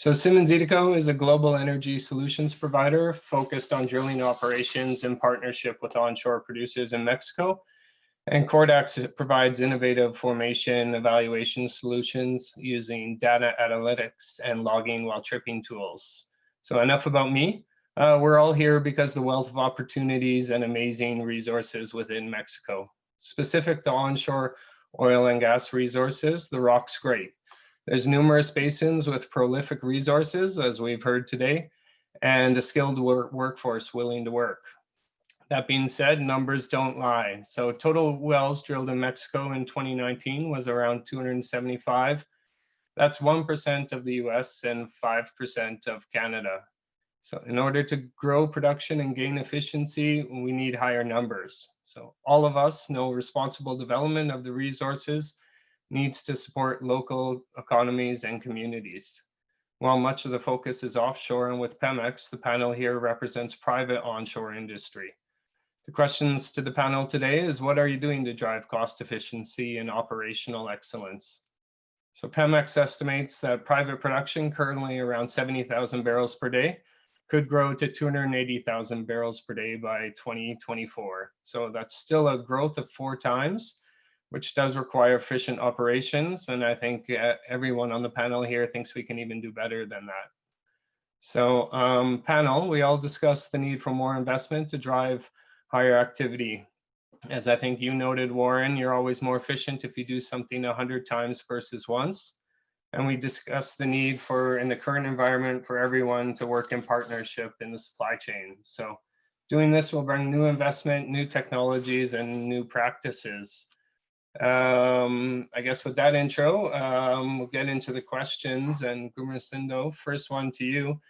So SIMMONS EDECO is a global energy solutions provider focused on drilling operations in partnership with onshore producers in Mexico. And Cordax provides innovative formation evaluation solutions using data analytics and logging while tripping tools. So enough about me. We're all here because the wealth of opportunities and amazing resources within Mexico. Specific to onshore oil and gas resources, the rock's great. There's numerous basins with prolific resources, as we've heard today, and a skilled workforce willing to work. That being said, numbers don't lie. So total wells drilled in Mexico in 2019 was around 275. That's 1% of the US and 5% of Canada. So in order to grow production and gain efficiency, we need higher numbers. So all of us know responsible development of the resources needs to support local economies and communities. While much of the focus is offshore and with Pemex, the panel here represents private onshore industry. The questions to the panel today is, what are you doing to drive cost efficiency and operational excellence? So Pemex estimates that private production, currently around 70,000 barrels per day, could grow to 280,000 barrels per day by 2024. So that's still a growth of 4 times, which does require efficient operations. And I think everyone on the panel here thinks we can even do better than that. So panel, we all discussed the need for more investment to drive higher activity. As I think you noted, Warren, you're always more efficient if you do something 100 times versus once. And we discussed the need for, in the current environment, for everyone to work in partnership in the supply chain. So doing this will bring new investment, new technologies, and new practices. I guess with that intro, we'll get into the questions. And Gumersindo, first one to you.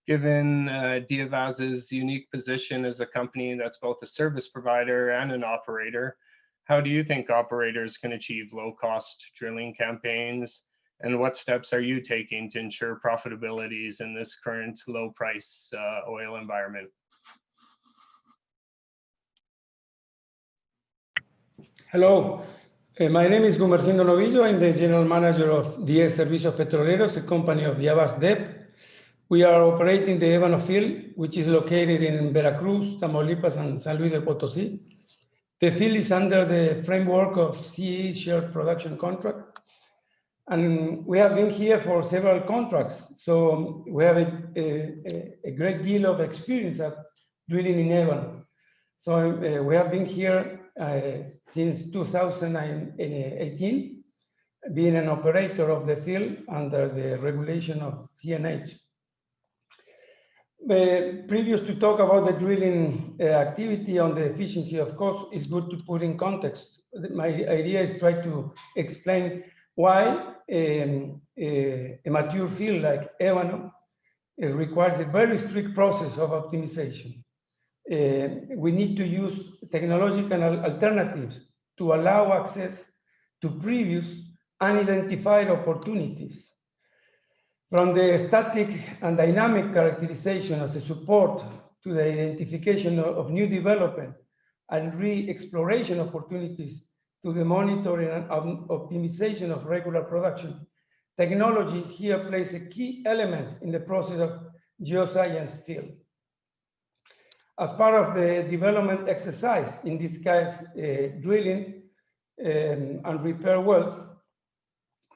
Given Diavaz's unique position as a company that's both a service provider and an operator, how do you think operators can achieve low-cost drilling campaigns? And what steps are you taking to ensure profitabilities in this current low-price oil environment? Hello, my name is Gumersindo Novillo. I'm the general manager of the Servicios Petroleros, a company of Diavaz DEP. We are operating the Ébano field, which is located in Veracruz, Tamaulipas, and San Luis del Potosí. The field is under the framework of CE shared production contract. And we have been here for several contracts. So we have a great deal of experience at drilling in Ébano. So we have been here since 2018, being an operator of the field under the regulation of CNH. Previous to talk about the drilling activity on the efficiency of cost, it's good to put in context. My idea is try to explain why a mature field like Ébano requires a very strict process of optimization. We need to use technological alternatives to allow access to previous unidentified opportunities. From the static and dynamic characterization as a support to the identification of new development and re-exploration opportunities to the monitoring and optimization of regular production, technology here plays a key element in the process of geoscience field. As part of the development exercise, in this case, drilling and repair wells,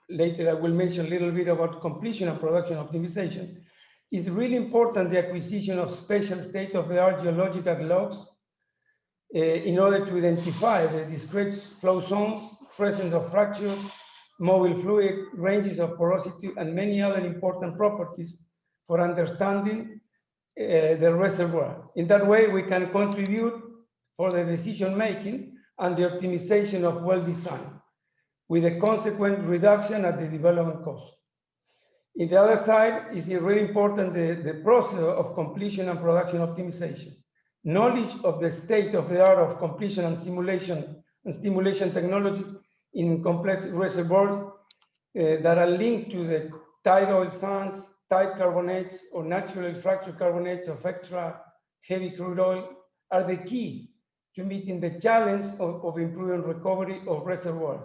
later I will mention a little bit about completion and production optimization, it's really important the acquisition of special state-of-the-art geological logs in order to identify the discrete flow zones, presence of fractures, mobile fluid, ranges of porosity, and many other important properties for understanding the reservoir. In that way, we can contribute for the decision-making and the optimization of well design, with a consequent reduction at the development cost. In the other side, it's really important the process of completion and production optimization. Knowledge of the state-of-the-art of completion and stimulation technologies in complex reservoirs that are linked to the tight oil sands, tight carbonates, or naturally fractured carbonates of extra heavy crude oil are the key to meeting the challenge of improving recovery of reservoirs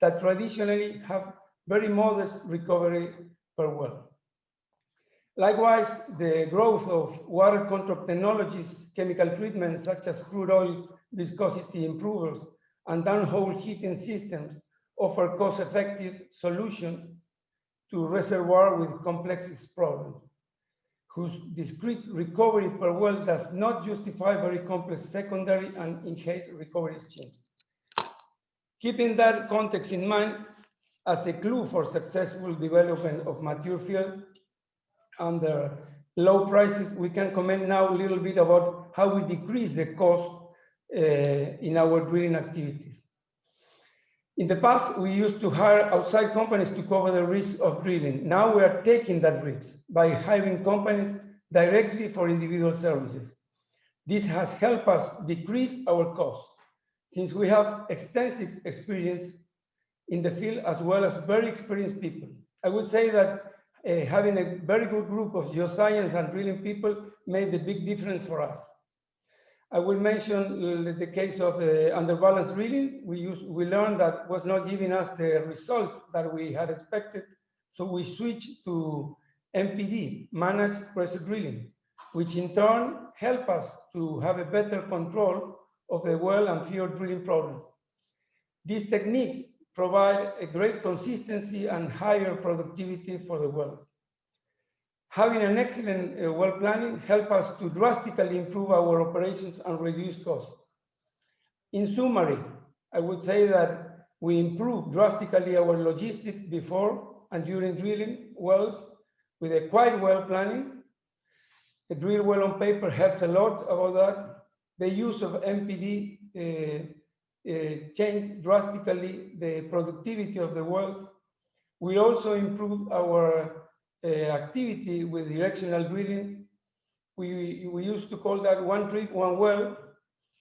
that traditionally have very modest recovery per well. Likewise, the growth of water control technologies, chemical treatments such as crude oil viscosity improvers, and downhole heating systems offer cost-effective solutions to reservoir with complex problems, whose discrete recovery per well does not justify very complex secondary and enhanced recovery schemes. Keeping that context in mind as a clue for successful development of mature fields under low prices, we can comment now a little bit about how we decrease the cost in our drilling activities. In the past, we used to hire outside companies to cover the risk of drilling. Now we are taking that risk by hiring companies directly for individual services. This has helped us decrease our costs since we have extensive experience in the field as well as very experienced people. I would say that having a very good group of geoscience and drilling people made a big difference for us. I will mention the case of underbalance drilling. We learned that was not giving us the results that we had expected, so we switched to MPD, managed pressure drilling, which in turn helped us to have a better control of the well and field drilling problems. This technique provides a great consistency and higher productivity for the wells. Having an excellent well planning helps us to drastically improve our operations and reduce costs. In summary, I would say that we improved drastically our logistics before and during drilling wells with a quite well planning. A drill well on paper helps a lot about that. The use of MPD changed drastically the productivity of the wells. We also improved our activity with directional drilling. We used to call that one trip, one well.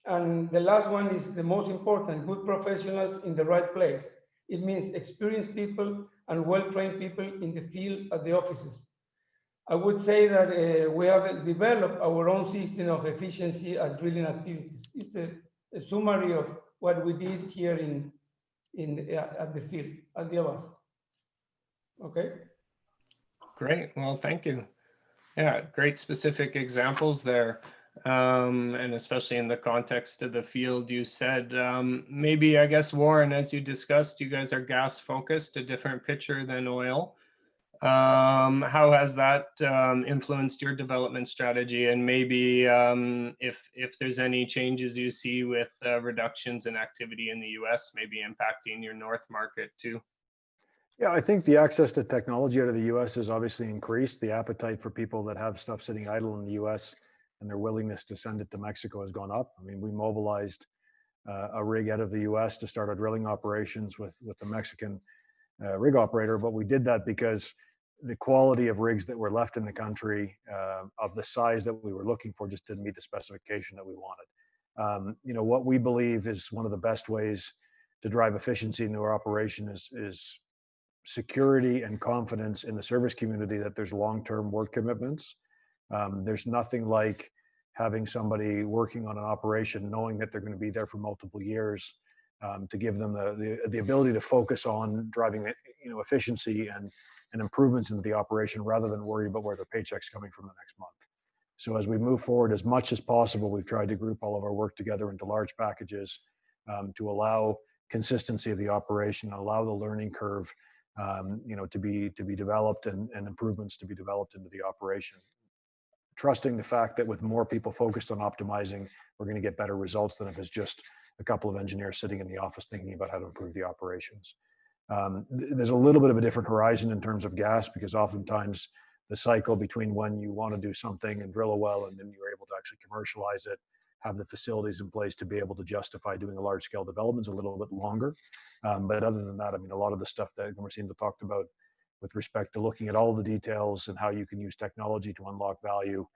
And the last one is the most important, good professionals in the right place. It means experienced people and well-trained people in the field at the offices. I would say that we have developed our own system of efficiency at drilling activities. It's a summary of what we did here at the field, at Diavaz. Okay. Great. Well, thank you. Yeah, great specific examples there. And especially in the context of the field, you said, maybe, I guess, Warren, as you discussed, you guys are gas focused, a different picture than oil. How has that influenced your development strategy? And maybe if there's any changes you see with reductions in activity in the US, maybe impacting your North market too? Yeah, I think the access to technology out of the US has obviously increased. The appetite for people that have stuff sitting idle in the US and their willingness to send it to Mexico has gone up. I mean, we mobilized a rig out of the US to start our drilling operations with the Mexican rig operator, but we did that because the quality of rigs that were left in the country of the size that we were looking for just didn't meet the specification that we wanted. You know, what we believe is one of the best ways to drive efficiency into our operation is security and confidence in the service community that there's long-term work commitments. There's nothing like having somebody working on an operation knowing that they're going to be there for multiple years, to give them the ability to focus on driving, you know, efficiency and improvements into the operation rather than worry about where their paycheck's coming from the next month. So as we move forward, as much as possible, we've tried to group all of our work together into large packages to allow consistency of the operation, allow the learning curve, you know, to be developed and improvements to be developed into the operation. Trusting the fact that with more people focused on optimizing, we're going to get better results than if it's just a couple of engineers sitting in the office thinking about how to improve the operations. There's a little bit of a different horizon in terms of gas, because oftentimes the cycle between when you want to do something and drill a well and then you're able to actually commercialize it, have the facilities in place to be able to justify doing a large scale development is a little bit longer. But other than that, I mean, a lot of the stuff that Gumersindo talked about with respect to looking at all the details and how you can use technology to unlock value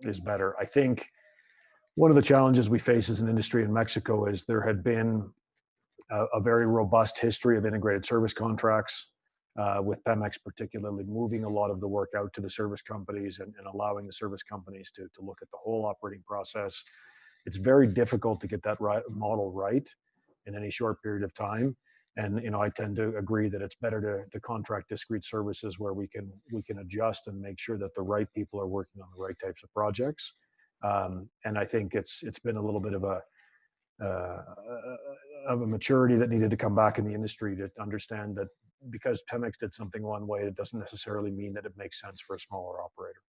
is better. I think one of the challenges we face as an industry in Mexico is there had been a very robust history of integrated service contracts, with Pemex particularly moving a lot of the work out to the service companies and allowing the service companies to look at the whole operating process. It's very difficult to get that model right in any short period of time. And I tend to agree that it's better to contract discrete services where we can adjust and make sure that the right people are working on the right types of projects. And I think it's been a little bit of a maturity that needed to come back in the industry to understand that because Pemex did something one way, it doesn't necessarily mean that it makes sense for a smaller operator.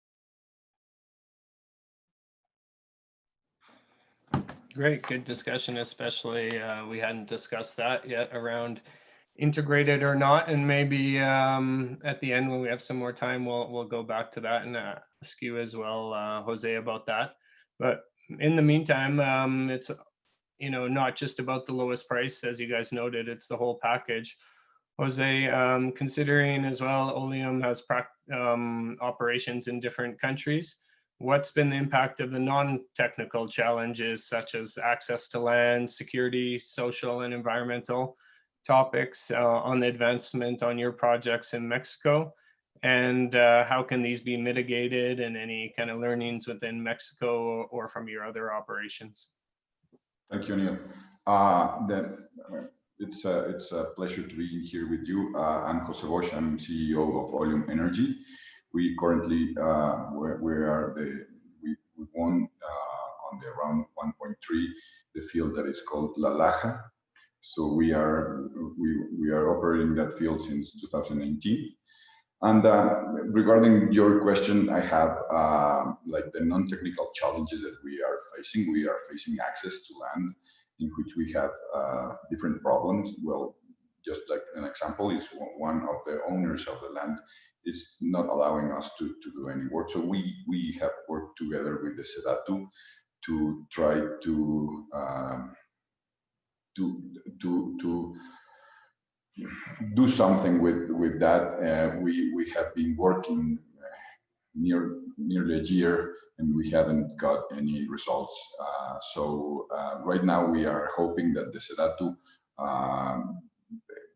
Great, good discussion, especially we hadn't discussed that yet around integrated or not, and maybe at the end when we have some more time, we'll go back to that and ask you as well, Jose, about that. But in the meantime, it's not just about the lowest price, as you guys noted, it's the whole package. Jose, considering as well, Oleum has operations in different countries. What's been the impact of the non-technical challenges such as access to land, security, social and environmental topics on the advancement on your projects in Mexico? And how can these be mitigated, and any kind of learnings within Mexico or from your other operations? Thank you, Neil. It's a pleasure to be here with you. I'm Jose Bosch. I'm CEO of Oleum Energy. We currently we won on the round 1.3 the field that is called La Laja. So we are operating that field since 2019. And regarding your question, I have like the non-technical challenges that we are facing. We are facing access to land, in which we have different problems. Well, just like an example is one of the owners of the land is not allowing us to do any work. So we have worked together with the SEDATU to try to do something with that. We have been working nearly a year and we haven't got any results. So right now we are hoping that the SEDATU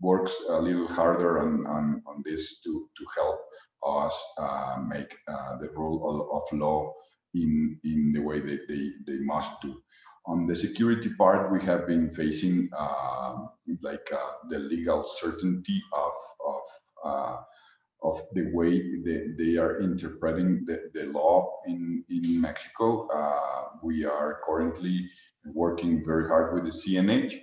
works a little harder on this to help us make the rule of law in the way that they must do. On the security part, we have been facing the legal certainty of the way they are interpreting the law in Mexico. We are currently working very hard with the CNH,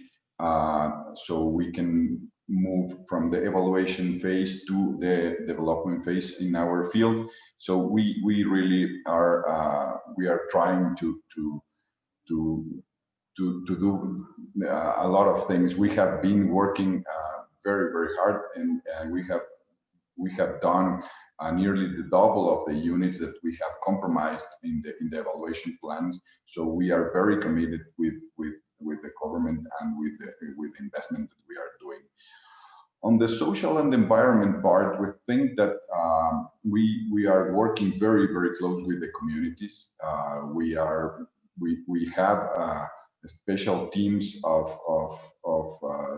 so we can move from the evaluation phase to the development phase in our field. So we really are trying to do a lot of things. We have been working very hard, and we have done nearly the double of the units that we have compromised in the evaluation plans. So we are very committed with the government and with the investment that we are doing. On the social and environment part, we think that we are working very close with the communities. We have special teams of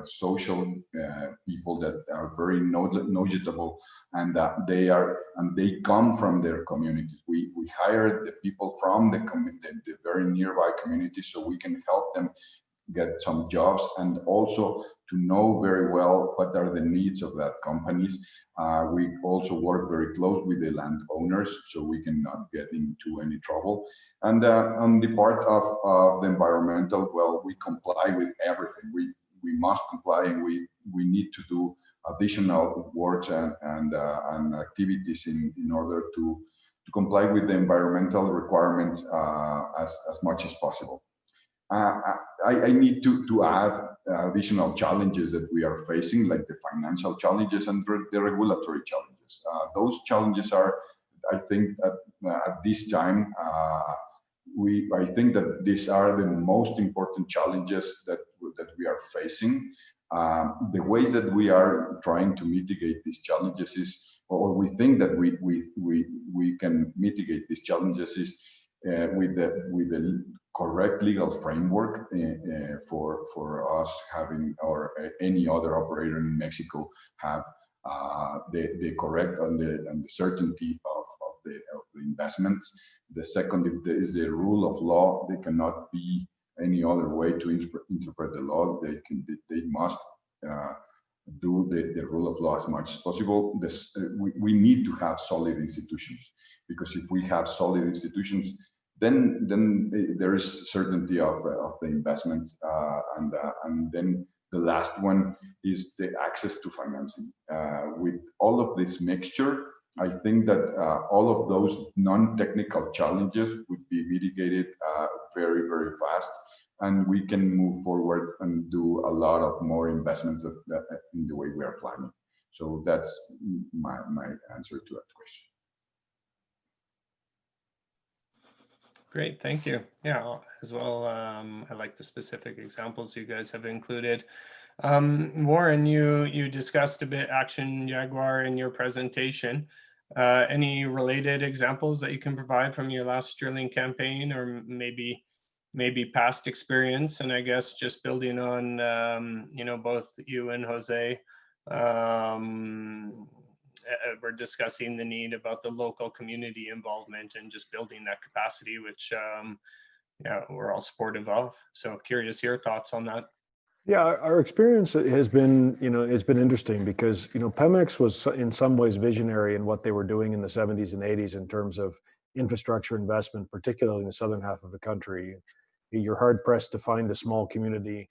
social people that are very knowledgeable, and they come from their communities. We hire the people from the very nearby communities, so we can help them get some jobs, and also to know very well what are the needs of that companies. We also work very close with the landowners, so we cannot get into any trouble. And on the part of the environmental, well, we comply with everything. We must comply, and we need to do additional works and activities in order to comply with the environmental requirements as much as possible. I need to add additional challenges that we are facing, like the financial challenges and the regulatory challenges. Those challenges are, I think, at this time, I think that these are the most important challenges that we are facing. The ways that we are trying to mitigate these challenges is, or we think that we can mitigate these challenges is with the correct legal framework for us having, or any other operator in Mexico have the correct and the certainty of the investments. The second is the rule of law. They cannot be any other way to interpret the law. They must do the rule of law as much as possible. We need to have solid institutions, because if we have solid institutions, then there is certainty of the investment, and then the last one is the access to financing. With all of this mixture, I think that all of those non-technical challenges would be mitigated very, very fast, and we can move forward and do a lot of more investments in the way we are planning. So that's my answer to that question. Great, thank you. Yeah, as well, I like the specific examples you guys have included. Warren, you discussed a bit Action Jaguar in your presentation. Any related examples that you can provide from your last drilling campaign, or maybe past experience? And I guess just building on, you know, both you and Jose we're discussing the need about the local community involvement and just building that capacity, which yeah, we're all supportive of. So curious your thoughts on that. Yeah, our experience has been, you know, it's been interesting because, you know, Pemex was in some ways visionary in what they were doing in the 70s and 80s in terms of infrastructure investment, particularly in the southern half of the country. You're hard pressed to find a small community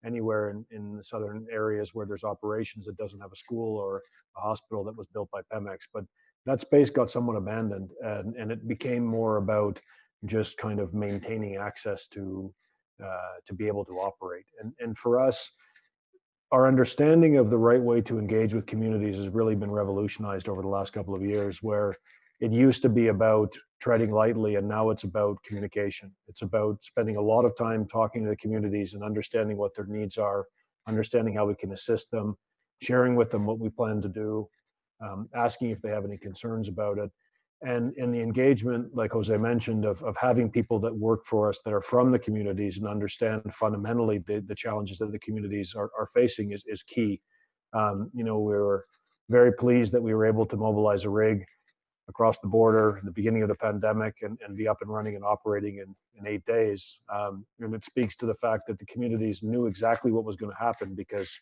anywhere in the southern areas where there's operations that doesn't have a school or a hospital that was built by Pemex. But that space got somewhat abandoned, and it became more about just kind of maintaining access to be able to operate. And for us, our understanding of the right way to engage with communities has really been revolutionized over the last couple of years, where it used to be about treading lightly, and now it's about communication. It's about spending a lot of time talking to the communities and understanding what their needs are, understanding how we can assist them, sharing with them what we plan to do, asking if they have any concerns about it. And in the engagement, like Jose mentioned, of having people that work for us that are from the communities and understand fundamentally the challenges that the communities are facing is key. You know, we were very pleased that we were able to mobilize a rig across the border in the beginning of the pandemic and be up and running and operating in 8 days. And it speaks to the fact that the communities knew exactly what was going to happen, because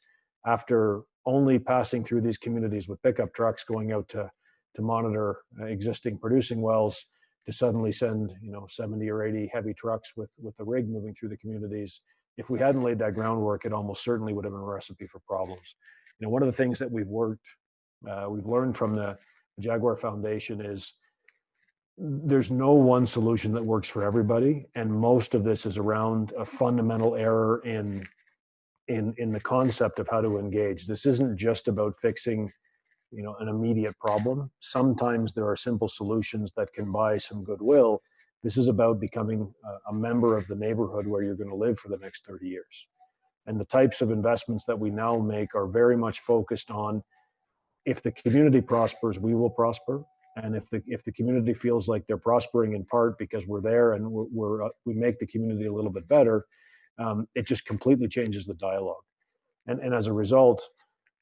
after only passing through these communities with pickup trucks going out to monitor existing producing wells, to suddenly send, you know, 70 or 80 heavy trucks with the rig moving through the communities. If we hadn't laid that groundwork, it almost certainly would have been a recipe for problems. You know, one of the things that we've learned from the Jaguar Foundation is there's no one solution that works for everybody, and most of this is around a fundamental error in the concept of how to engage. This isn't just about fixing, you know, an immediate problem. Sometimes there are simple solutions that can buy some goodwill. This is about becoming a member of the neighborhood where you're going to live for the next 30 years. And the types of investments that we now make are very much focused on, if the community prospers, we will prosper. And if the community feels like they're prospering in part because we're there and we make the community a little bit better, it just completely changes the dialogue. And as a result,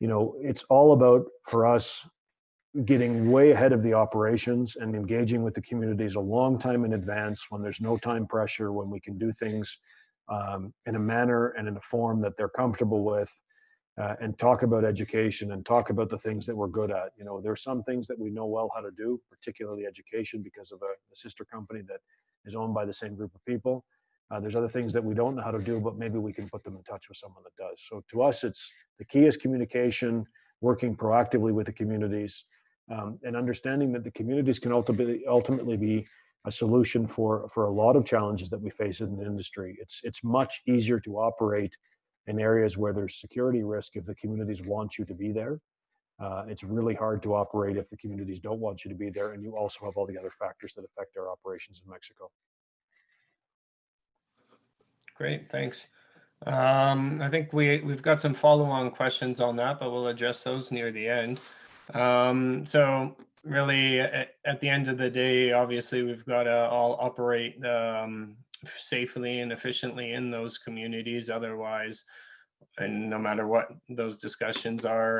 you know, it's all about, for us, getting way ahead of the operations and engaging with the communities a long time in advance, when there's no time pressure, when we can do things in a manner and in a form that they're comfortable with, and talk about education and talk about the things that we're good at. You know, there are some things that we know well how to do, particularly education, because of a sister company that is owned by the same group of people. There's other things that we don't know how to do, but maybe we can put them in touch with someone that does. So to us, it's the key is communication, working proactively with the communities, and understanding that the communities can ultimately be a solution for a lot of challenges that we face in the industry. It's much easier to operate in areas where there's security risk if the communities want you to be there. It's really hard to operate if the communities don't want you to be there, and you also have all the other factors that affect our operations in Mexico. Great, thanks. I think we've got some follow-on questions on that, but we'll address those near the end. So really, at the end of the day, obviously, we've got to all operate safely and efficiently in those communities. Otherwise, and no matter what those discussions are,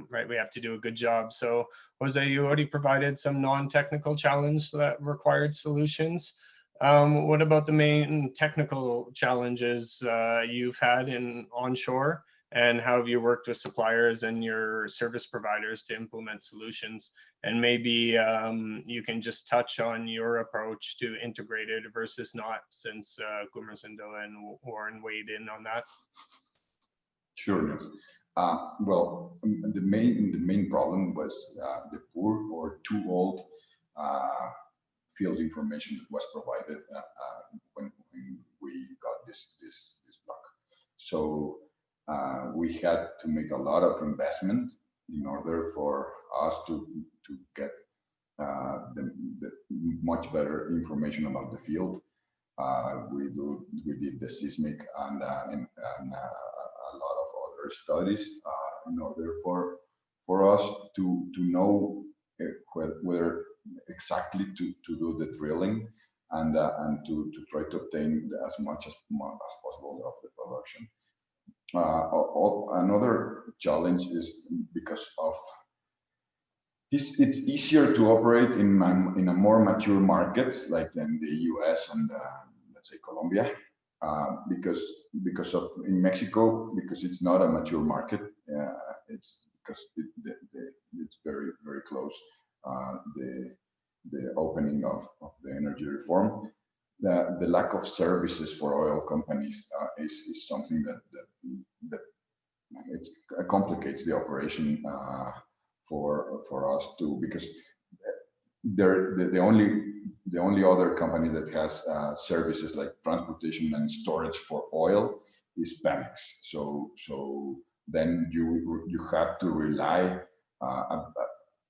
right, we have to do a good job. So Jose, you already provided some non-technical challenge that required solutions. What about the main technical challenges you've had in onshore? and how have you worked with suppliers and your service providers to implement solutions? And maybe you can just touch on your approach to integrated versus not, since Gumersindo and Warren weighed in on that. Sure, Niels. Well, the main problem was the poor or too old field information that was provided when we got this block. So we had to make a lot of investment in order for us to get the much better information about the field. We did the seismic and a lot of other studies in order for us to know whether exactly to do the drilling and to try to obtain as much as possible of the production. Another challenge is because of it's easier to operate in a more mature markets like in the US and let's say Colombia, because of in Mexico, because it's not a mature market. It's because it's very close. The opening of the energy reform, the lack of services for oil companies is something that it complicates the operation for us too, because the only other company that has services like transportation and storage for oil is Pemex. So then you have to rely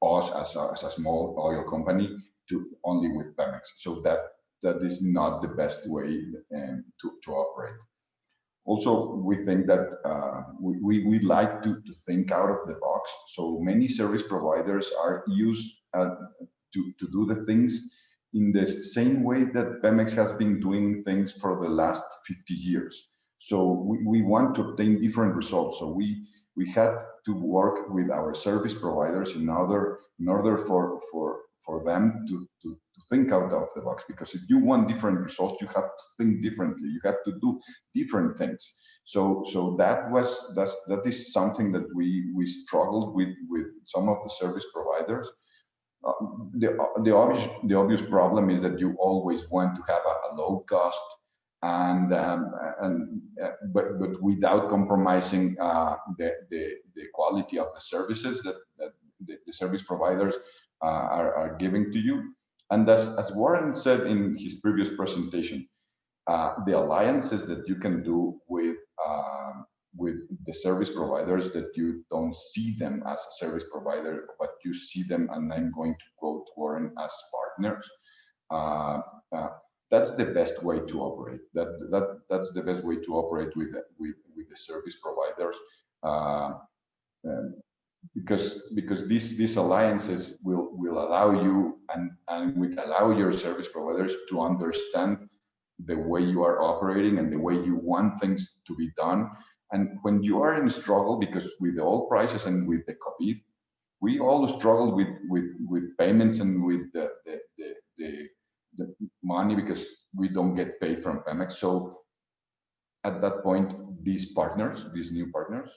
us as a small oil company to only with Pemex. So that is not the best way to operate. Also, we think that we like to think out of the box. So many service providers are used to do the things in the same way that Pemex has been doing things for the last 50 years. So we want to obtain different results. So we had to work with our service providers in order for them to think out of the box, because if you want different results, you have to think differently. You have to do different things. So that is something that we struggled with some of the service providers. The obvious problem is that you always want to have a low cost but without compromising the quality of the services that the service providers are giving to you. And as Warren said in his previous presentation, the alliances that you can do with the service providers, that you don't see them as a service provider, but you see them, and I'm going to quote Warren, as partners. That's the best way to operate. That's the best way to operate with the service providers. Because these alliances will allow you and will allow your service providers to understand the way you are operating and the way you want things to be done. And when you are in struggle, because with the oil prices and with the COVID, we all struggled with payments and with the money, because we don't get paid from Pemex. So at that point, these new partners,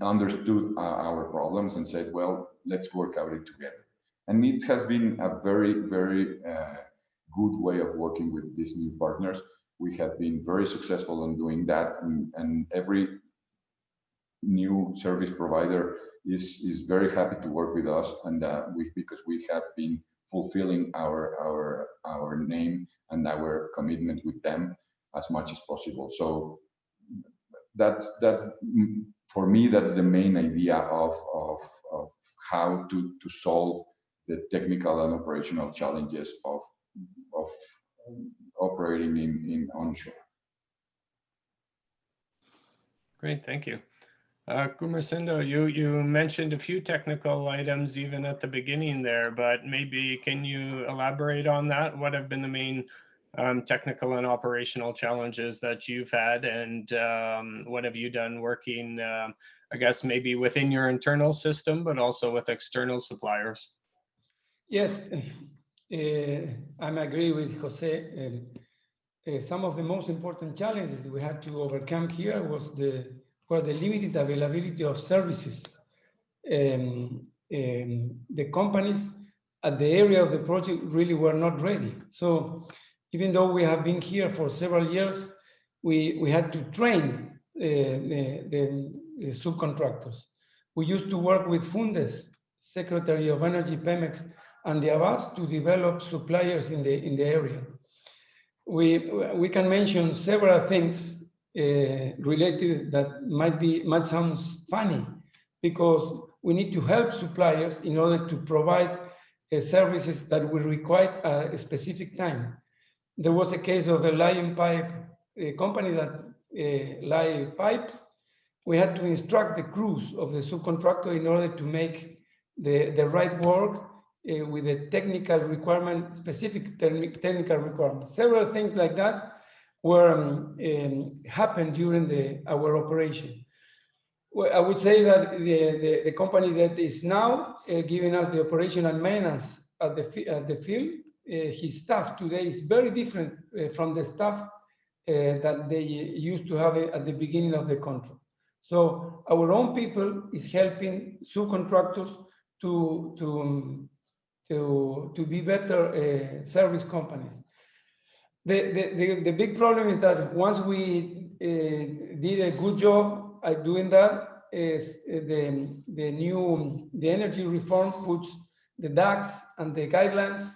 understood our problems and said, well, let's work out it together. And it has been a very good way of working with these new partners. We have been very successful in doing that, and every new service provider is very happy to work with us, and because we have been fulfilling our name and our commitment with them as much as possible. So that's for me, that's the main idea of how to solve the technical and operational challenges of operating in onshore. Great, thank you. Gumersindo, you mentioned a few technical items even at the beginning there, but maybe can you elaborate on that? What have been the main technical and operational challenges that you've had, and what have you done working, I guess, maybe within your internal system, but also with external suppliers? Yes, I agree with Jose. some of the most important challenges we had to overcome here were the limited availability of services. The companies at the area of the project really were not ready. So even though we have been here for several years, we had to train the subcontractors. We used to work with Fundes, Secretary of Energy, Pemex, and Diavaz to develop suppliers in the area. We can mention several things related that might sound funny, because we need to help suppliers in order to provide services that will require a specific time. There was a case of a laying pipe, a company that lay pipes. We had to instruct the crews of the subcontractor in order to make the right work with a technical requirement, specific technical requirements. Several things like that were happened during our operation. Well, I would say that the company that is now giving us the operational maintenance at the field, his staff today is very different from the staff that they used to have at the beginning of the contract. So our own people is helping subcontractors to be better service companies. The big problem is that once we did a good job at doing that, is the energy reform puts the DACs and the guidelines,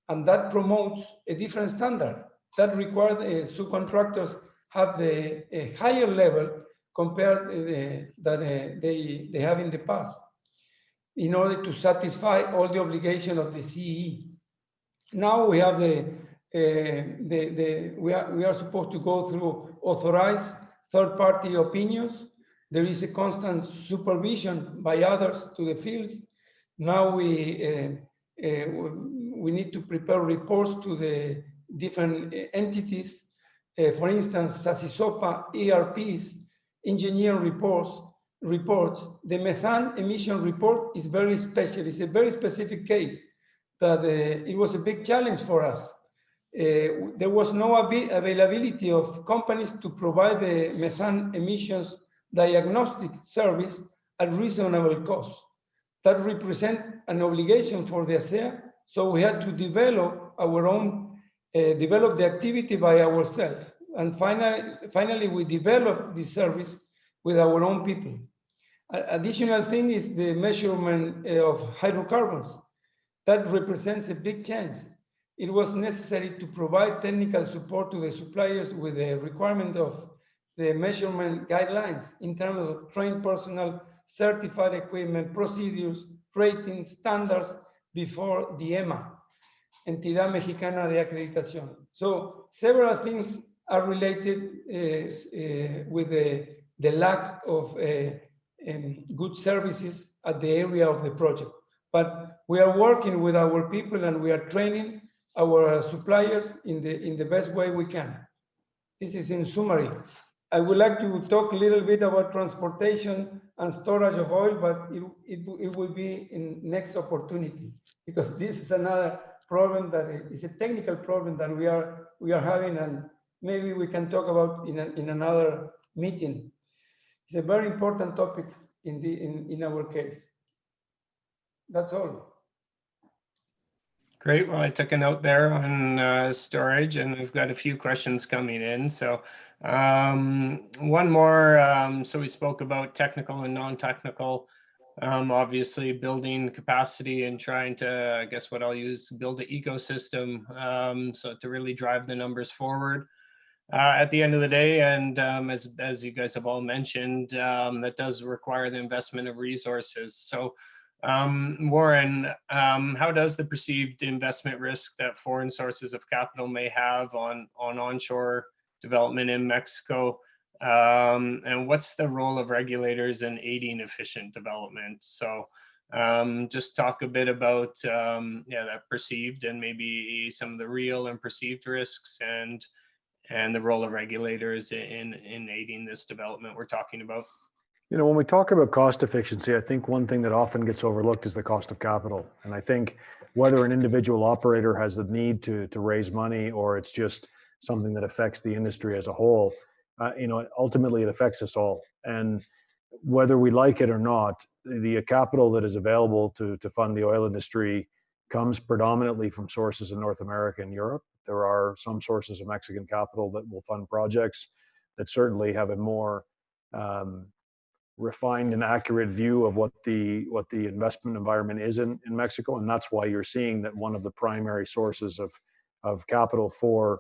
and that promotes a different standard that requires subcontractors have a higher level compared that they have in the past, in order to satisfy all the obligation of the CEE. Now we have we are supposed to go through authorized third-party opinions. There is a constant supervision by others to the fields. Now we need to prepare reports to the different entities. For instance, SACISOPA, ERPs, engineer reports. The methane emission report is very special. It's a very specific case that it was a big challenge for us. There was no availability of companies to provide the methane emissions diagnostic service at reasonable cost. That represents an obligation for the ASEA, so we had to develop our own, develop the activity by ourselves. And finally we developed this service with our own people. Additional thing is the measurement of hydrocarbons. That represents a big change. It was necessary to provide technical support to the suppliers with the requirement of the measurement guidelines in terms of trained personnel, certified equipment, procedures, ratings, standards before the EMA, Entidad Mexicana de Acreditación. So several things are related with the lack of good services at the area of the project. But we are working with our people and we are training our suppliers in the best way we can. This is in summary. I would like to talk a little bit about transportation and storage of oil, but it will be in next opportunity, because this is another problem that is a technical problem that we are having, and maybe we can talk about in another meeting. It's a very important topic in our case. That's all. Great. Well, I took a note there on storage, and we've got a few questions coming in. So one more. So we spoke about technical and non-technical, obviously building capacity and trying to, I guess what I'll use, build the ecosystem, so to really drive the numbers forward. At the end of the day, and as you guys have all mentioned, that does require the investment of resources. So Warren, how does the perceived investment risk that foreign sources of capital may have on onshore development in Mexico, and what's the role of regulators in aiding efficient development? So just talk a bit about that perceived and maybe some of the real and perceived risks, and the role of regulators in aiding this development we're talking about. You know, when we talk about cost efficiency, I think one thing that often gets overlooked is the cost of capital. And I think whether an individual operator has the need to raise money, or it's just something that affects the industry as a whole, ultimately it affects us all. And whether we like it or not, the capital that is available to fund the oil industry comes predominantly from sources in North America and Europe. There are some sources of Mexican capital that will fund projects that certainly have a more refined and accurate view of what the investment environment is in Mexico, and that's why you're seeing that one of the primary sources of capital for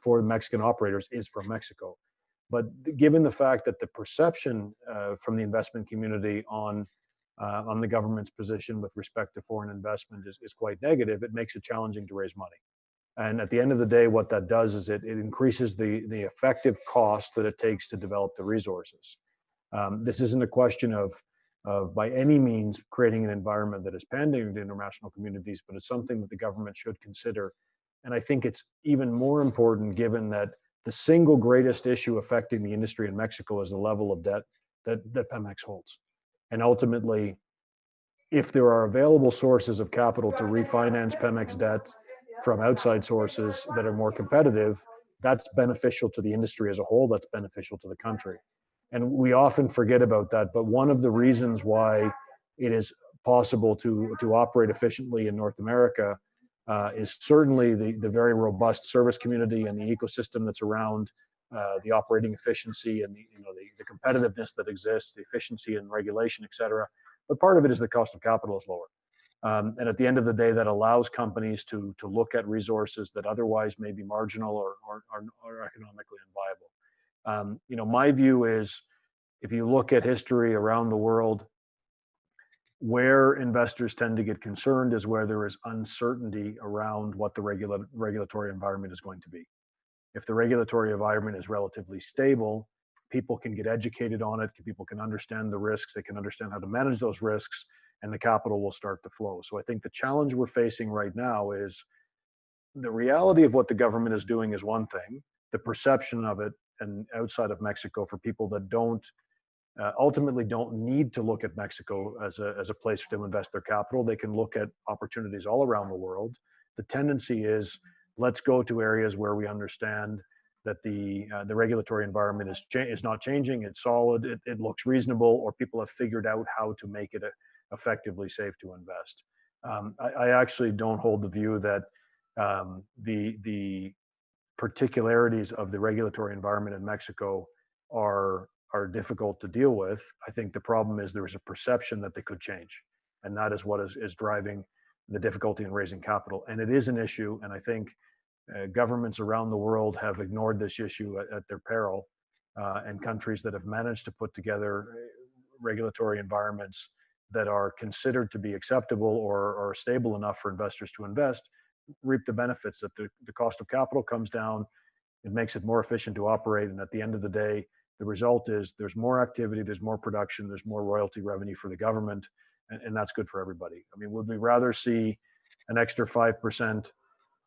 Mexican operators is from Mexico. But given the fact that the perception from the investment community on the government's position with respect to foreign investment is quite negative, it makes it challenging to raise money. And at the end of the day, what that does is it increases the effective cost that it takes to develop the resources. This isn't a question of by any means creating an environment that is pandering to international communities, but it's something that the government should consider. And I think it's even more important given that the single greatest issue affecting the industry in Mexico is the level of debt that Pemex holds. And ultimately, if there are available sources of capital to refinance Pemex debt from outside sources that are more competitive, that's beneficial to the industry as a whole, that's beneficial to the country. And we often forget about that, but one of the reasons why it is possible to operate efficiently in North America is certainly the very robust service community and the ecosystem that's around the operating efficiency and the competitiveness that exists, the efficiency and regulation, et cetera. But part of it is the cost of capital is lower. And at the end of the day, that allows companies to look at resources that otherwise may be marginal or economically unviable. My view is, if you look at history around the world, where investors tend to get concerned is where there is uncertainty around what the regulatory environment is going to be. If the regulatory environment is relatively stable, people can get educated on it, people can understand the risks, they can understand how to manage those risks, and the capital will start to flow. So I think the challenge we're facing right now is the reality of what the government is doing is one thing, the perception of it and outside of Mexico for people that ultimately don't need to look at Mexico as a place to invest their capital. They can look at opportunities all around the world. The tendency is, let's go to areas where we understand that the regulatory environment is not changing, it's solid, it looks reasonable, or people have figured out how to make it effectively safe to invest. I actually don't hold the view that the particularities of the regulatory environment in Mexico are difficult to deal with. I think the problem is there is a perception that they could change, and that is what is driving the difficulty in raising capital. And it is an issue, and I think governments around the world have ignored this issue at their peril, and countries that have managed to put together regulatory environments that are considered to be acceptable or stable enough for investors to invest reap the benefits, that the cost of capital comes down, it makes it more efficient to operate, and at the end of the day, the result is there's more activity, there's more production, there's more royalty revenue for the government, and that's good for everybody. I mean, would we rather see an extra 5%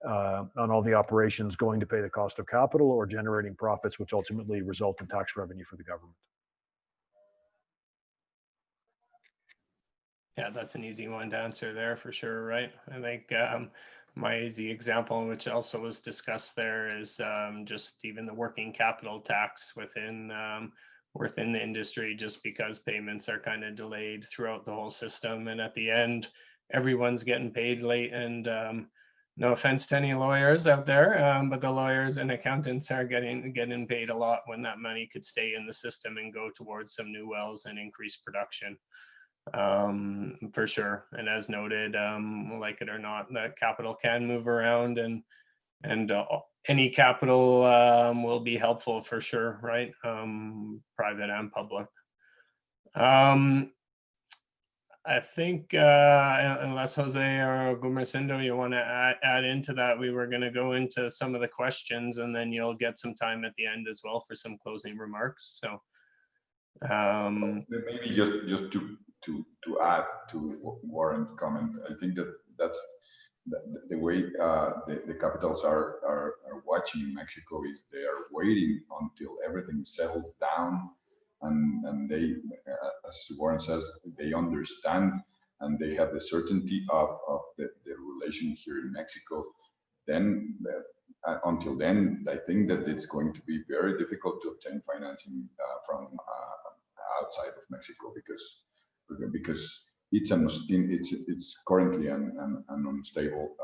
on all the operations going to pay the cost of capital, or generating profits which ultimately result in tax revenue for the government? Yeah, that's an easy one to answer there for sure, right? I think my easy example, which also was discussed there, is just even the working capital tax within the industry, just because payments are kind of delayed throughout the whole system, and at the end, everyone's getting paid late. And no offense to any lawyers out there, but the lawyers and accountants are getting paid a lot when that money could stay in the system and go towards some new wells and increase production. For sure. And as noted, like it or not, that capital can move around, and any capital will be helpful for sure, right? Private and public. I think unless Jose or Gumersindo, you want to add into that, we were going to go into some of the questions, and then you'll get some time at the end as well for some closing remarks. So maybe just to add to Warren's comment, I think that's the way the capitals are watching in Mexico is they are waiting until everything settles down, and they, as Warren says, they understand and they have the certainty of the relation here in Mexico. Then until then, I think that it's going to be very difficult to obtain financing from outside of Mexico because it's currently an unstable,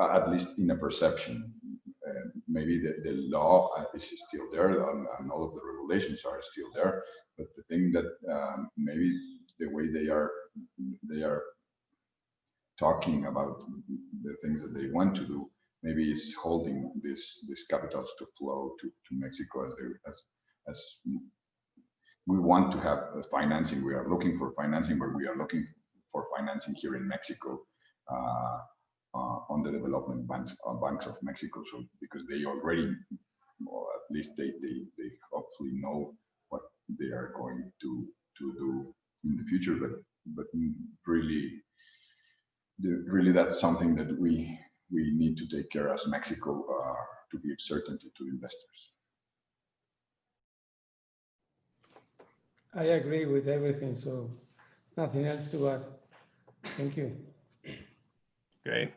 at least in a perception. Maybe the law is still there and all of the regulations are still there, but the thing that maybe the way they are talking about the things that they want to do, maybe is holding these capitals to flow to Mexico as we want to have financing. We are looking for financing, but we are looking for financing here in Mexico on the development banks of Mexico. So because they already, or at least they hopefully know what they are going to do in the future, but really that's something that we need to take care as Mexico to give certainty to investors. I agree with everything, so nothing else to add. Thank you. Great.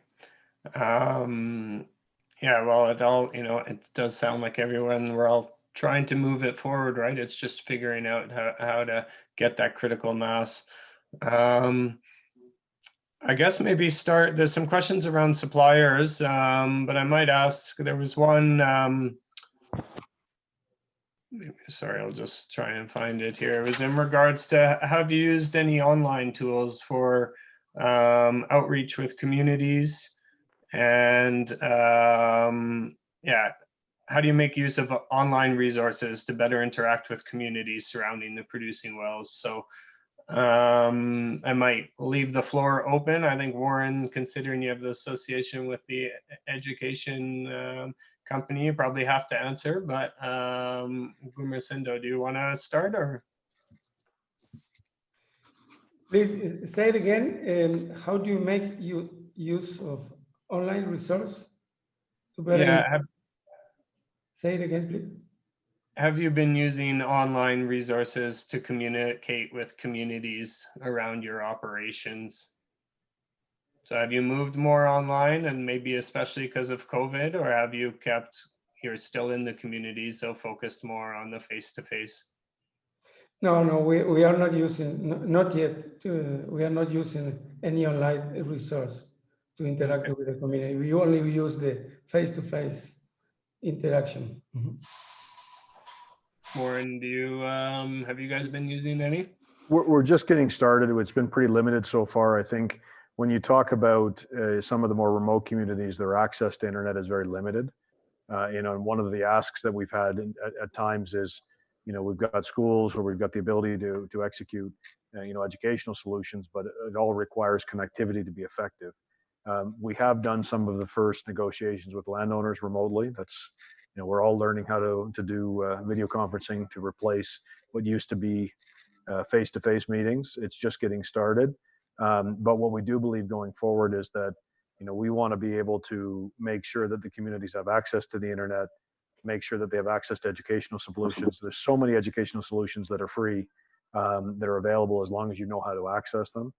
Yeah, well, it does sound like we're all trying to move it forward, right? It's just figuring out how to get that critical mass. I guess maybe there's some questions around suppliers, but I might ask, there was one, sorry, I'll just try and find it here. It was in regards to, have you used any online tools for outreach with communities? And yeah, how do you make use of online resources to better interact with communities surrounding the producing wells? So I might leave the floor open. I think Warren, considering you have the association with the education company, you probably have to answer, but Gumersindo, do you want to start or? Please say it again. How do you make use of online resource to better? Yeah. Say it again, please. Have you been using online resources to communicate with communities around your operations? So have you moved more online, and maybe especially because of COVID, or have you you're still in the community, so focused more on the face-to-face? No, we are not using, not yet, we are not using any online resource to interact with the community. We only use the face-to-face interaction. Mm-hmm. Warren, have you guys been using any? We're just getting started. It's been pretty limited so far. I think when you talk about some of the more remote communities, their access to internet is very limited. And one of the asks that we've had at times is, we've got schools where we've got the ability to execute, educational solutions, but it all requires connectivity to be effective. We have done some of the first negotiations with landowners remotely. That's, we're all learning how to do video conferencing to replace what used to be face-to-face meetings. It's just getting started. But what we do believe going forward is that, we want to be able to make sure that the communities have access to the internet, make sure that they have access to educational solutions. There's so many educational solutions that are free, that are available as long as you know how to access them.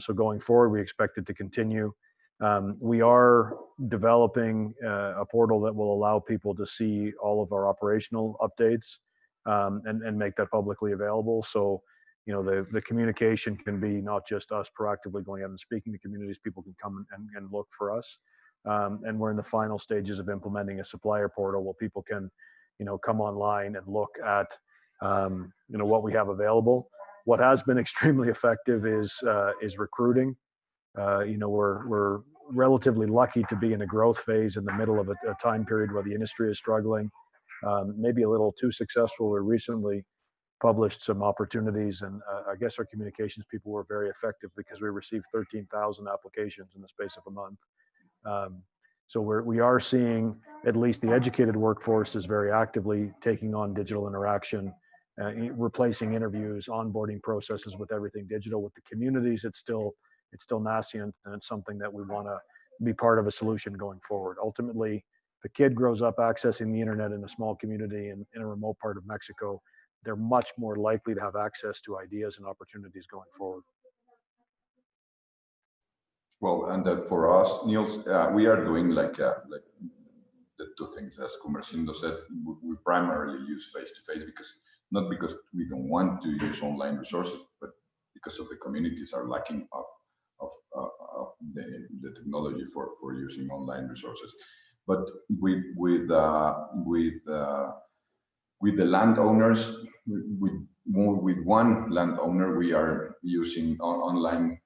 So going forward, we expect it to continue. We are developing a portal that will allow people to see all of our operational updates, and make that publicly available. So, the communication can be not just us proactively going out and speaking to communities, people can come and look for us. And we're in the final stages of implementing a supplier portal where people can, come online and look at, what we have available. What has been extremely effective is recruiting. We're relatively lucky to be in a growth phase in the middle of a time period where the industry is struggling, maybe a little too successful. We recently published some opportunities, and I guess our communications people were very effective because we received 13,000 applications in the space of a month. So we are seeing at least the educated workforce is very actively taking on digital interaction, replacing interviews, onboarding processes with everything digital. With the communities, it's still nascent, and it's something that we want to be part of a solution going forward. Ultimately, if a kid grows up accessing the internet in a small community in a remote part of Mexico, they're much more likely to have access to ideas and opportunities going forward. Well, and for us, Niels, we are doing like the two things. As Gumersindo said, we primarily use face-to-face not because we don't want to use online resources, but because of the communities are lacking of the technology for using online resources. But with the landowners, with one landowner, we are using online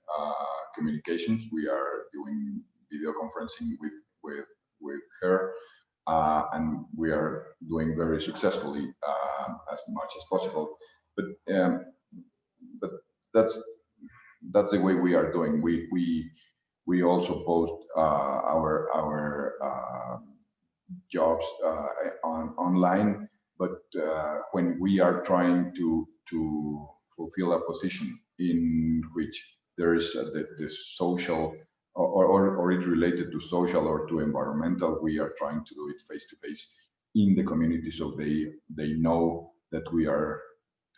communications. We are doing video conferencing with her, and we are doing very successfully as much as possible. But that's the way we are doing. We also post our jobs online. But when we are trying to fulfill a position in which there is the social or it's related to social or to environmental, we are trying to do it face-to-face in the community, so they know that we are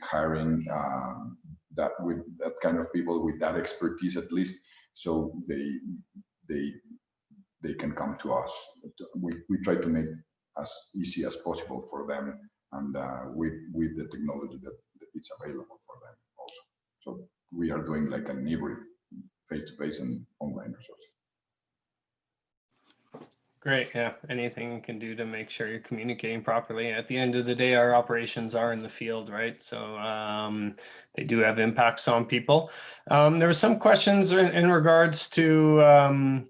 hiring that with that kind of people with that expertise at least, so they can come to us. We try to make as easy as possible for them, and with the technology that it's available for them also. So we are doing like an hybrid, face-to-face and online resources. Great, yeah. Anything you can do to make sure you're communicating properly. At the end of the day, our operations are in the field, right? So they do have impacts on people. There were some questions in regards to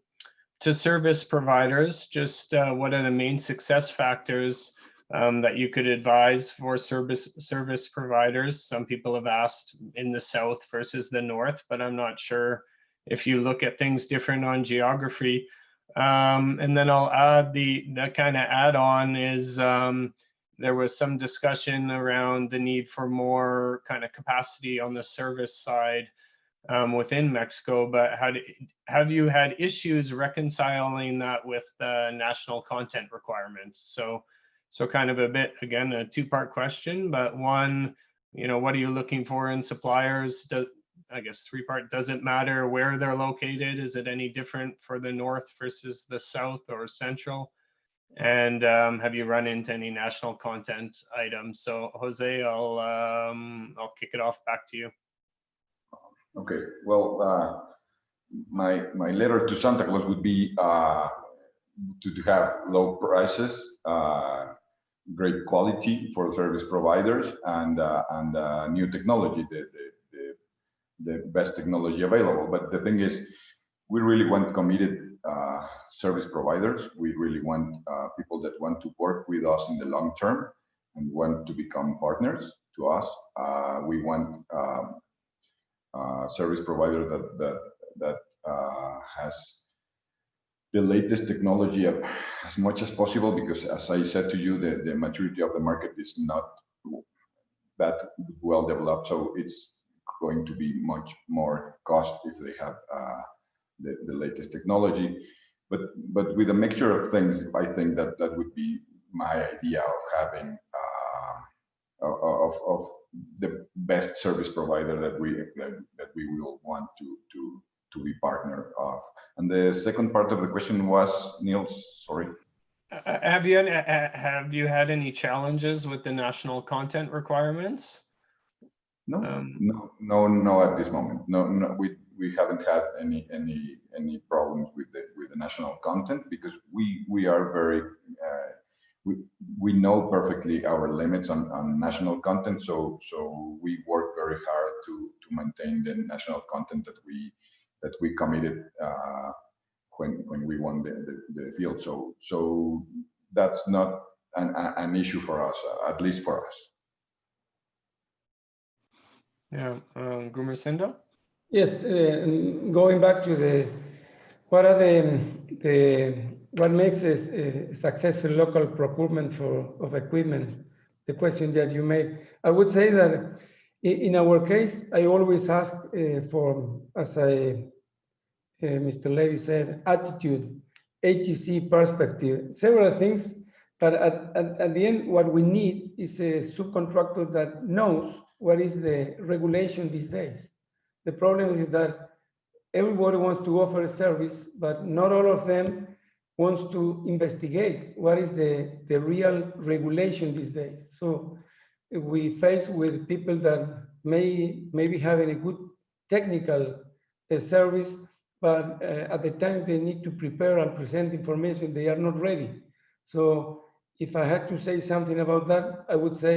service providers. Just what are the main success factors that you could advise for service providers? Some people have asked in the south versus the north, but I'm not sure if you look at things different on geography. And then I'll add that kind of add-on is there was some discussion around the need for more kind of capacity on the service side within Mexico, but have you had issues reconciling that with the national content requirements? So kind of a bit, again, a two-part question, but one, what are you looking for in suppliers? I guess three-part, does it matter where they're located? Is it any different for the north versus the south or central? And have you run into any national content items? So Jose, I'll kick it off back to you. Okay, well, my letter to Santa Claus would be to have low prices, great quality for service providers, and new technology, the best technology available. But the thing is, we really want committed service providers. We really want people that want to work with us in the long term and want to become partners to us. We want service provider that has the latest technology as much as possible, because as I said to you, the maturity of the market is not that well developed, so it's going to be much more cost if they have the latest technology. But with a mixture of things, I think that would be my idea of having of the best service provider that we will want to be partner of. And the second part of the question was, Niels, sorry. Have you had any challenges with the national content requirements? No, at this moment. No, we haven't had any problems with the national content, because we are very we know perfectly our limits on national content, so we work very hard to maintain the national content that we committed when we won the field. So that's not an issue for us, at least for us. Yeah, Gumersindo? Yes, going back to what makes a successful local procurement of equipment, the question that you made, I would say that in our case, I always ask for, as Mr. Levy said, attitude, HEC perspective, several things, but at the end, what we need is a subcontractor that knows what is the regulation these days. The problem is that everybody wants to offer a service, but not all of them wants to investigate what is the real regulation these days. So we face with people that may be having a good technical service, but at the time they need to prepare and present information, they are not ready. So if I had to say something about that, I would say,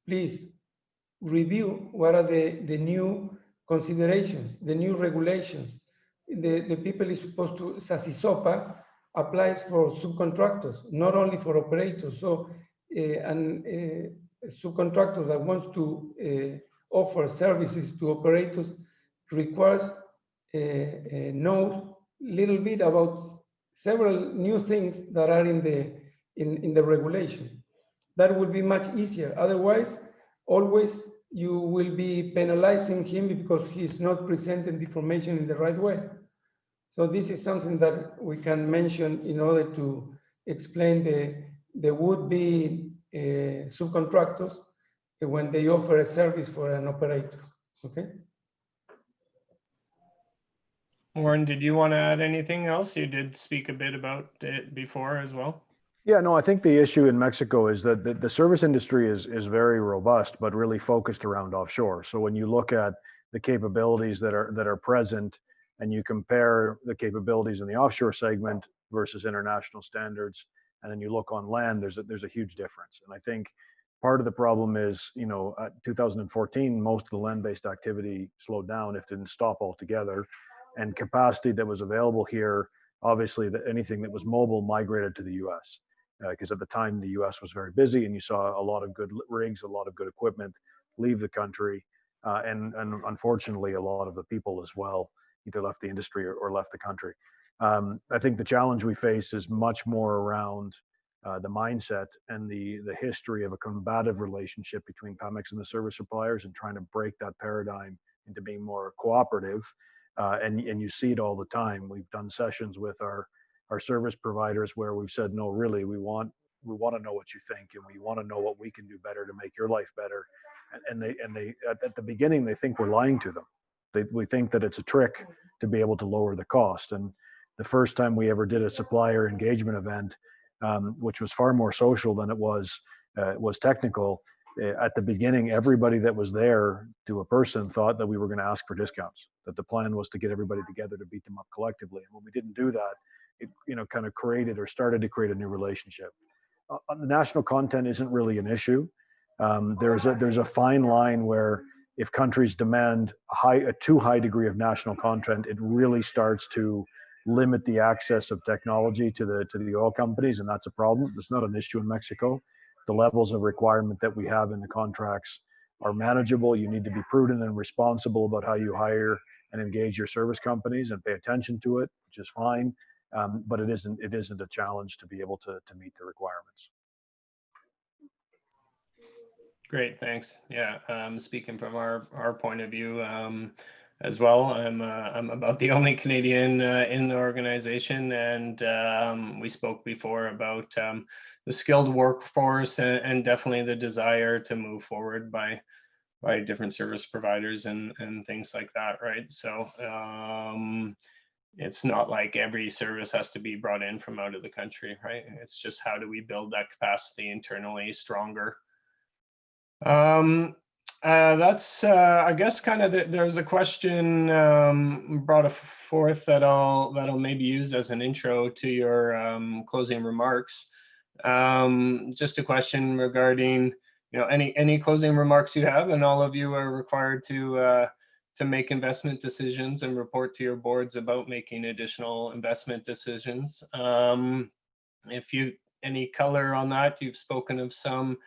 please review what are the new considerations, the new regulations. The people is supposed to, SACISOPA applies for subcontractors, not only for operators. So, subcontractors that wants to offer services to operators requires know little bit about several new things that are in the regulation. That would be much easier. Otherwise, always you will be penalizing him because he's not presenting the information in the right way. So this is something that we can mention in order to explain the would-be subcontractors when they offer a service for an operator. Okay. Warren, did you want to add anything else? You did speak a bit about it before as well. Yeah, no, I think the issue in Mexico is that the service industry is very robust, but really focused around offshore. So when you look at the capabilities that are present, and you compare the capabilities in the offshore segment versus international standards, and then you look on land, there's a huge difference. And I think part of the problem is, you know, 2014, most of the land-based activity slowed down, if didn't stop altogether, and capacity that was available here, obviously anything that was mobile migrated to the US. Because at the time the US was very busy and you saw a lot of good rigs, a lot of good equipment leave the country. And unfortunately, a lot of the people as well either left the industry or left the country. I think the challenge we face is much more around the mindset and the history of a combative relationship between Pemex and the service suppliers, and trying to break that paradigm into being more cooperative. And you see it all the time. We've done sessions with our service providers where we've said, no, really, we want to know what you think, and we want to know what we can do better to make your life better. And they at the beginning, they think we're lying to them. We think that it's a trick to be able to lower the cost. And the first time we ever did a supplier engagement event, which was far more social than it was technical, at the beginning, everybody that was there to a person thought that we were going to ask for discounts, that the plan was to get everybody together to beat them up collectively. And when we didn't do that, it kind of created or started to create a new relationship. The national content isn't really an issue. There's a fine line where if countries demand a too high degree of national content, it really starts to limit the access of technology to the oil companies, and that's a problem. It's not an issue in Mexico. The levels of requirement that we have in the contracts are manageable. You need to be prudent and responsible about how you hire and engage your service companies and pay attention to it, which is fine. But it isn't a challenge to be able to meet the requirements. Great, thanks. Yeah, speaking from our point of view as well, I'm about the only Canadian in the organization, and we spoke before about the skilled workforce and definitely the desire to move forward by different service providers and things like that, right? So it's not like every service has to be brought in from out of the country, right? It's just how do we build that capacity internally stronger. That's I guess kind of there's a question brought forth that I'll maybe use as an intro to your closing remarks. Just a question regarding, you know, any closing remarks you have, and all of you are required to make investment decisions and report to your boards about making additional investment decisions. If you any color on that, you've spoken of some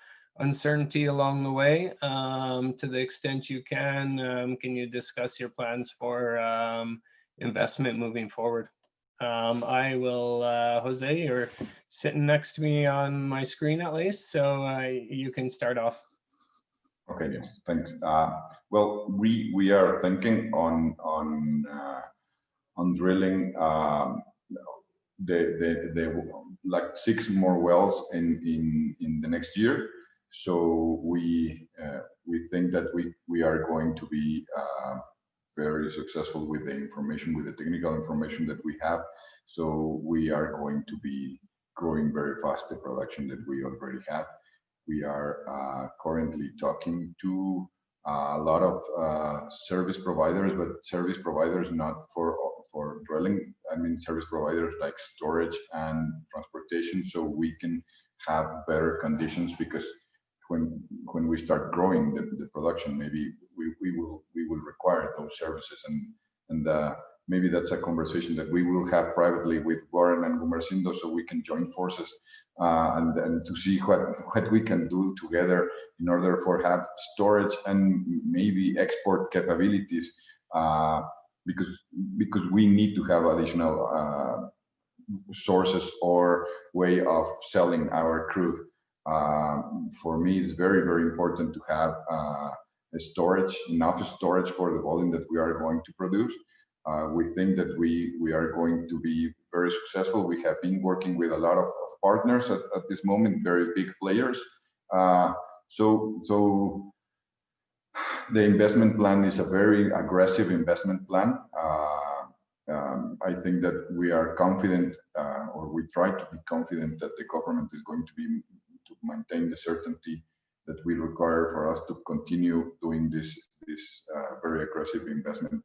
uncertainty along the way. To the extent you can you discuss your plans for investment moving forward? I will, Jose, you're sitting next to me on my screen at least, so you can start off. Okay, Niels, thanks. Well, we are thinking on drilling the like 6 more wells in the next year. So we think that we are going to be very successful with the information, with the technical information that we have. So we are going to be growing very fast the production that we already have. We are currently talking to a lot of service providers, but service providers not for drilling. I mean, service providers like storage and transportation, so we can have better conditions, because when we start growing the production, maybe we will require those services, and maybe that's a conversation that we will have privately with Warren and Gumersindo, so we can join forces and to see what we can do together in order for have storage and maybe export capabilities, because we need to have additional sources or way of selling our crude. For me, it's very, very important to have enough storage for the volume that we are going to produce. We think that we are going to be very successful. We have been working with a lot of partners at this moment, very big players. So the investment plan is a very aggressive investment plan. I think that we are confident, or we try to be confident, that the government is going to maintain the certainty that we require for us to continue doing this very aggressive investment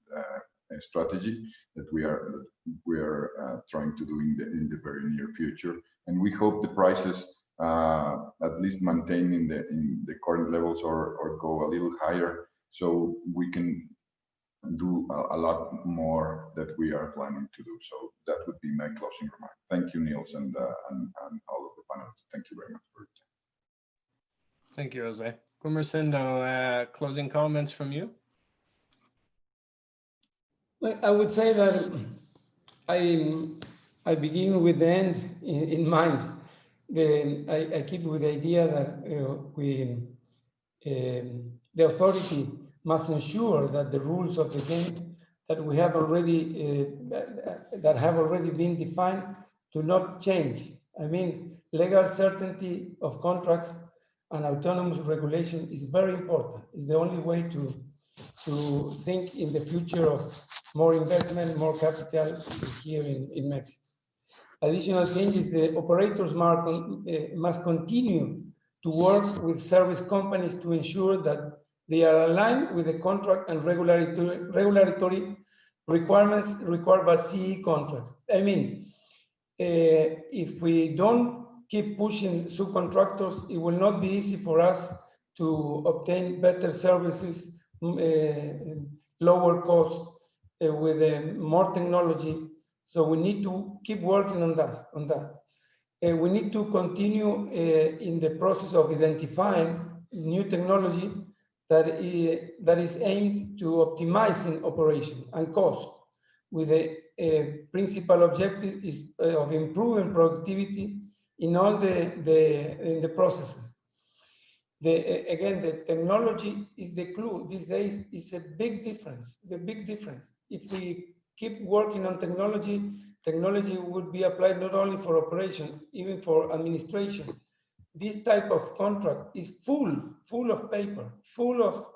strategy that we are trying to do in the very near future. And we hope the prices at least maintain in the current levels or go a little higher, so we can do a lot more that we are planning to do. So that would be my closing remark. Thank you, Niels, and all of the panelists. Thank you very much for your time. Thank you, Jose. Gumersindo, closing comments from you? Well, I would say that I begin with the end in mind. I keep with the idea that the authority must ensure that the rules of the game that we have already that have already been defined do not change. I mean, legal certainty of contracts and autonomous regulation is very important. It's the only way to think in the future of more investment, more capital here in Mexico. Additional thing is the operators must continue to work with service companies to ensure that they are aligned with the contract and regulatory requirements required by CE contracts. I mean, if we don't keep pushing subcontractors, it will not be easy for us to obtain better services, lower cost, with more technology. So we need to keep working on that. We need to continue in the process of identifying new technology that is aimed to optimizing operation and cost, with the principal objective is of improving productivity in all the processes. Again, the technology is the clue. These days is a big difference. The big difference. If we keep working on technology, technology would be applied not only for operation, even for administration. This type of contract is full of paper, full of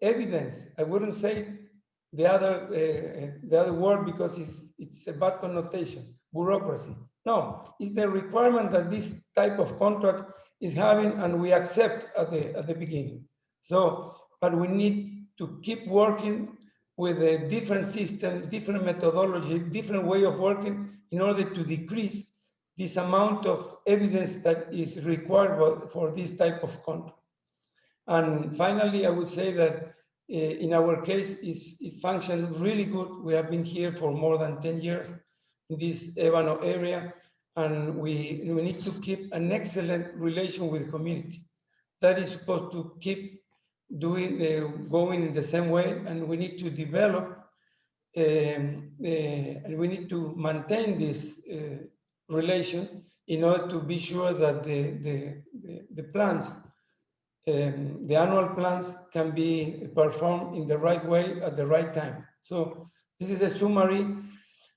evidence. I wouldn't say the other word because it's a bad connotation, bureaucracy. No, it's the requirement that this type of contract is having, and we accept at the beginning. So, but we need to keep working with a different system, different methodology, different way of working in order to decrease this amount of evidence that is required for this type of contract. And finally, I would say that in our case, it functions really good. We have been here for more than 10 years in this Ébano area, and we need to keep an excellent relation with the community. That is supposed to keep going in the same way, and we need to develop and we need to maintain this relation in order to be sure that the plans, the annual plans, can be performed in the right way at the right time. So this is a summary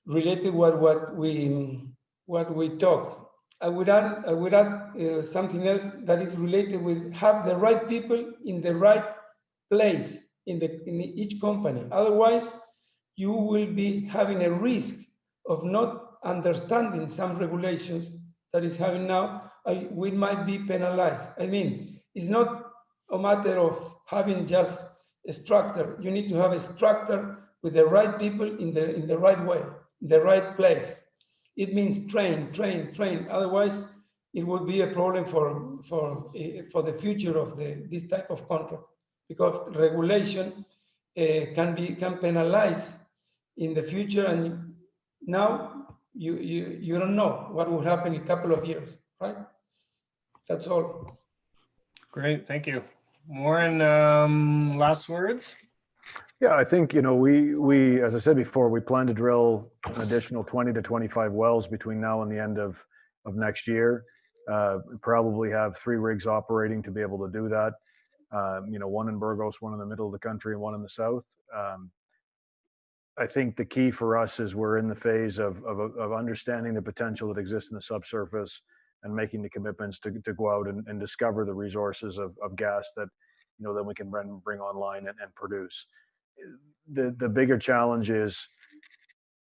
related with what we talk. I would add something else that is related with have the right people in the right place in each company. Otherwise, you will be having a risk of not understanding some regulations that is having now. We might be penalized. I mean, it's not a matter of having just a structure. You need to have a structure with the right people in the right way, in the right place. It means train. Otherwise, it will be a problem for the future of this type of contract, because regulation can penalize in the future, and now you don't know what will happen in a couple of years, right? That's all. Great, thank you. Warren, last words? Yeah, I think, you know, we, as I said before, we plan to drill an additional 20 to 25 wells between now and the end of next year. Probably have 3 rigs operating to be able to do that. You know, 1 in Burgos, 1 in the middle of the country, and 1 in the south. I think the key for us is we're in the phase of understanding the potential that exists in the subsurface and making the commitments to go out and discover the resources of gas that, you know, then we can bring online and produce. The bigger challenge is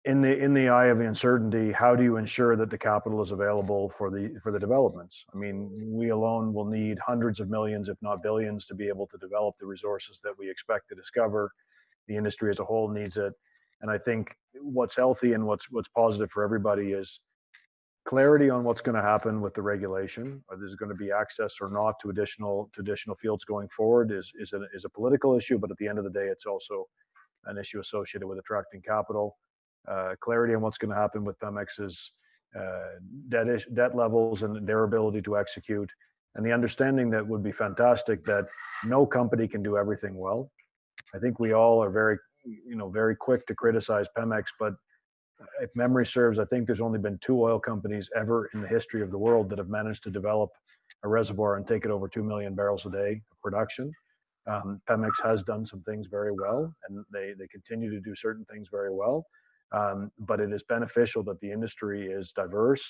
in the eye of the uncertainty, how do you ensure that the capital is available for the developments? I mean, we alone will need hundreds of millions, if not billions, to be able to develop the resources that we expect to discover. The industry as a whole needs it. And I think what's healthy and what's positive for everybody is clarity on what's going to happen with the regulation. Are there going to be access or not to additional fields going forward is a political issue, but at the end of the day, it's also an issue associated with attracting capital. Clarity on what's going to happen with Pemex's debt levels and their ability to execute, and the understanding that would be fantastic that no company can do everything well. I think we all are very quick to criticize Pemex, but if memory serves, I think there's only been 2 oil companies ever in the history of the world that have managed to develop a reservoir and take it over 2 million barrels a day of production. Pemex has done some things very well, and they continue to do certain things very well. But it is beneficial that the industry is diverse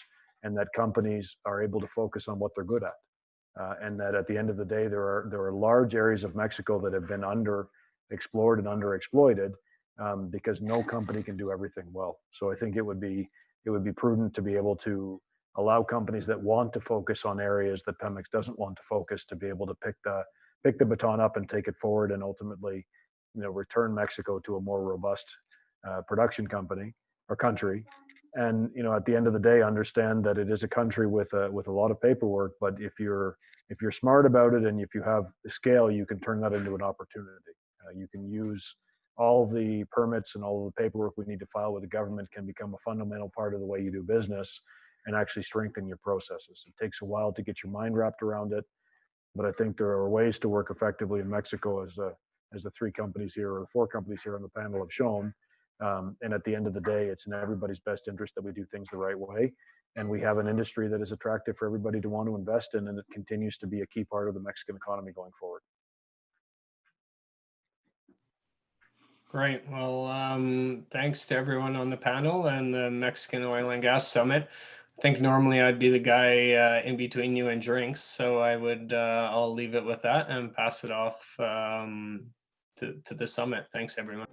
and that companies are able to focus on what they're good at. And that at the end of the day, there are large areas of Mexico that have been underexplored and underexploited because no company can do everything well. So I think it would be prudent to be able to allow companies that want to focus on areas that Pemex doesn't want to focus to be able to pick the baton up and take it forward and ultimately, you know, return Mexico to a more robust production company or country. And, you know, at the end of the day, understand that it is a country with a lot of paperwork, but if you're smart about it and if you have the scale, you can turn that into an opportunity. You can use all the permits and all the paperwork we need to file with the government can become a fundamental part of the way you do business and actually strengthen your processes. It takes a while to get your mind wrapped around it, but I think there are ways to work effectively in Mexico, as the 3 companies here or the 4 companies here on the panel have shown. And at the end of the day, it's in everybody's best interest that we do things the right way. And we have an industry that is attractive for everybody to want to invest in, and it continues to be a key part of the Mexican economy going forward. Great. Well, thanks to everyone on the panel and the Mexican Oil and Gas Summit. I think normally I'd be the guy in between you and drinks, so I'll leave it with that and pass it off to the summit. Thanks, everyone.